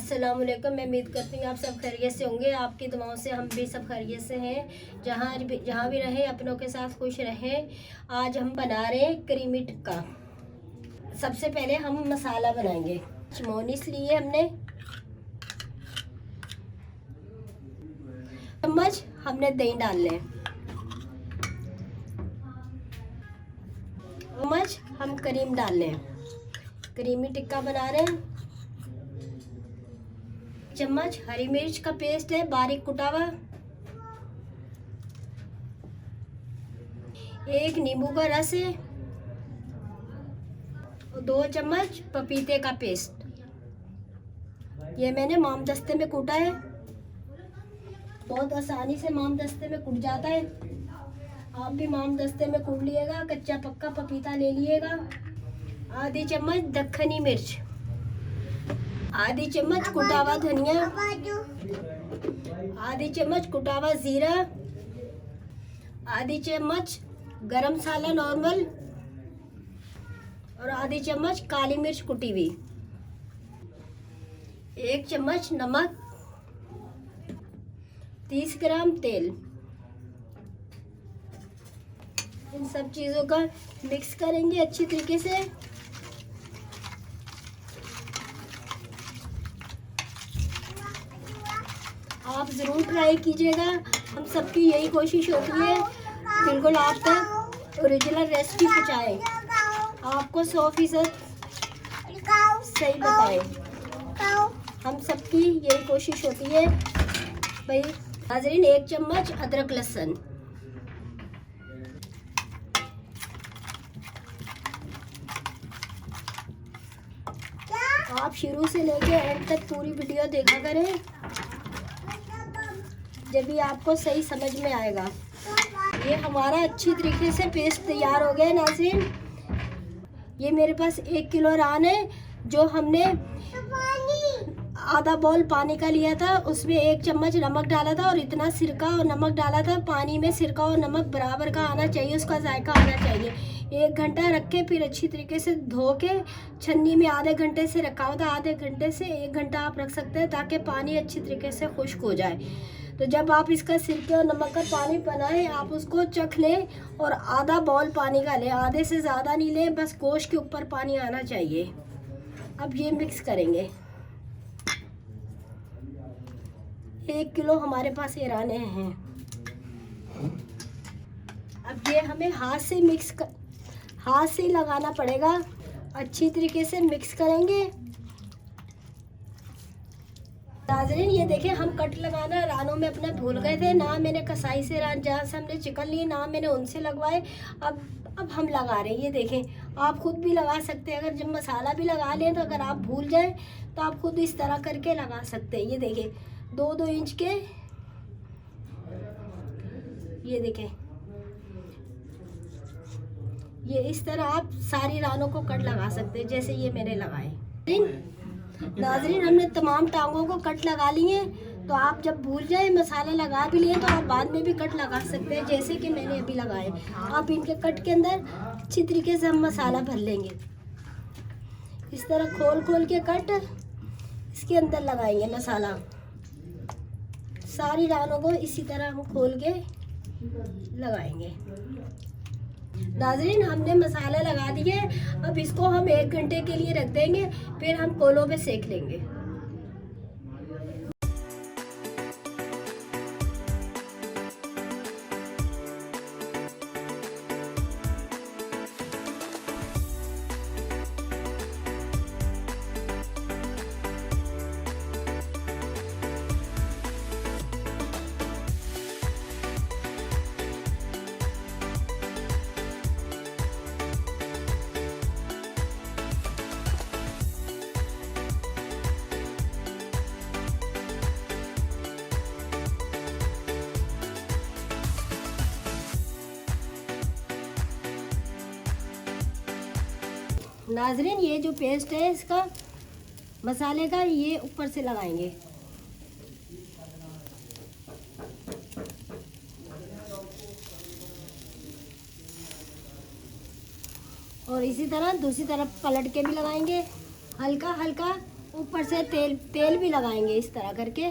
अस्सलाम वालेकुम। मैं उम्मीद करती हूँ आप सब खैरियत से होंगे। आपकी दुआओं से हम भी सब खैरियत से हैं। जहाँ भी रहें अपनों के साथ खुश रहें। आज हम बना रहे हैं क्रीमी टिक्का। सबसे पहले हम मसाला बनाएंगे। मोनीस लिए हमने, चम्मच हमने दही डाल लें, चम्मच हम क्रीम डाल लें। क्रीमी टिक्का बना रहे हैं। चम्मच हरी मिर्च का पेस्ट है बारीक कुटा हुआ, एक नींबू का रस है, 2 चम्मच पपीते का पेस्ट। ये मैंने मोमदस्ते में कूटा है। बहुत आसानी से मोमदस्ते में कूट जाता है। आप भी मोमदस्ते में कूट लिएगा। कच्चा पक्का पपीता ले लिएगा। आधी चम्मच दक्खनी मिर्च, आधी चम्मच कुटा हुआ धनिया, आधी चम्मच कुटा हुआ जीरा, आधी चम्मच गरम मसाला नॉर्मल और आधी चम्मच काली मिर्च कुटी हुई, 1 चम्मच नमक, 30 ग्राम तेल। इन सब चीज़ों का मिक्स करेंगे अच्छी तरीके से। आप ज़रूर ट्राई कीजिएगा। हम सबकी यही कोशिश होती है बिल्कुल आप तक ओरिजिनल रेसिपी पहुँचाएं, आपको 100% सही बताएं। हम सबकी यही कोशिश होती है भाई। नाज़रीन, 1 चम्मच अदरक लहसुन, आप शुरू से लेके एंड तक पूरी वीडियो देखा करें, जब भी आपको सही समझ में आएगा। ये हमारा अच्छी तरीके से पेस्ट तैयार हो गया है नाज़रीन। ये मेरे पास 1 किलो रान है, जो हमने आधा बाउल पानी का लिया था। उसमें 1 चम्मच नमक डाला था और इतना सिरका और नमक डाला था। पानी में सिरका और नमक बराबर का आना चाहिए, उसका जायका आना चाहिए। 1 घंटा रख के फिर अच्छी तरीके से धो के छन्नी में आधे घंटे से रखा हुआ था। आधे घंटे से 1 घंटा आप रख सकते हैं ताकि पानी अच्छी तरीके से खुश्क हो जाए। तो जब आप इसका सिरके और नमक का पानी बनाएं, आप उसको चख लें और आधा बाउल पानी का लें। आधे से ज़्यादा नहीं लें, बस गोश्त के ऊपर पानी आना चाहिए। अब ये मिक्स करेंगे। 1 किलो हमारे पास ये राने हैं। अब ये हमें हाथ से ही लगाना पड़ेगा। अच्छी तरीके से मिक्स करेंगे। नाज़रीन, ये देखिए हम कट लगाना रानों में अपना भूल गए थे ना। मैंने कसाई से रान जहाँ से हमने चिकन लिए ना मैंने उनसे लगवाए। अब हम लगा रहे हैं। ये देखें, आप खुद भी लगा सकते हैं। अगर जब मसाला भी लगा लें तो अगर आप भूल जाएं तो आप खुद इस तरह करके लगा सकते हैं। ये देखें 2-2 इंच के, ये देखें, ये इस तरह आप सारी रानों को कट लगा सकते हैं जैसे ये मैंने लगाए। नाज़रीन, हमने तमाम टांगों को कट लगा लिए। तो आप जब भूल जाए मसाला लगा भी लिए तो आप बाद में भी कट लगा सकते हैं जैसे कि मैंने अभी लगाए। आप इनके कट के अंदर अच्छी तरीके से हम मसाला भर लेंगे। इस तरह खोल के कट इसके अंदर लगाएंगे मसाला। सारी रानों को इसी तरह हम खोल के लगाएंगे। नाज़रीन, हमने मसाला लगा दिए। अब इसको हम 1 घंटे के लिए रख देंगे, फिर हम कोलों पे सेक लेंगे। नाज़रीन, ये जो पेस्ट है इसका मसाले का, ये ऊपर से लगाएंगे। और इसी तरह दूसरी तरफ पलट के भी लगाएंगे। हल्का हल्का ऊपर से तेल भी लगाएंगे इस तरह करके।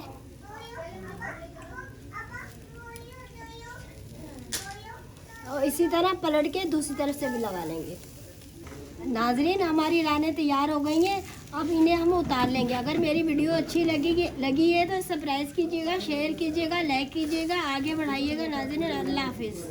और इसी तरह पलट के दूसरी तरफ से भी लगा लेंगे। नाजरीन, हमारी रानें तैयार हो गई हैं, अब इन्हें हम उतार लेंगे। अगर मेरी वीडियो अच्छी लगी है तो सब्सक्राइब कीजिएगा, शेयर कीजिएगा, लाइक कीजिएगा, आगे बढ़ाइएगा। नाजरीन, अल्लाह हाफिज़।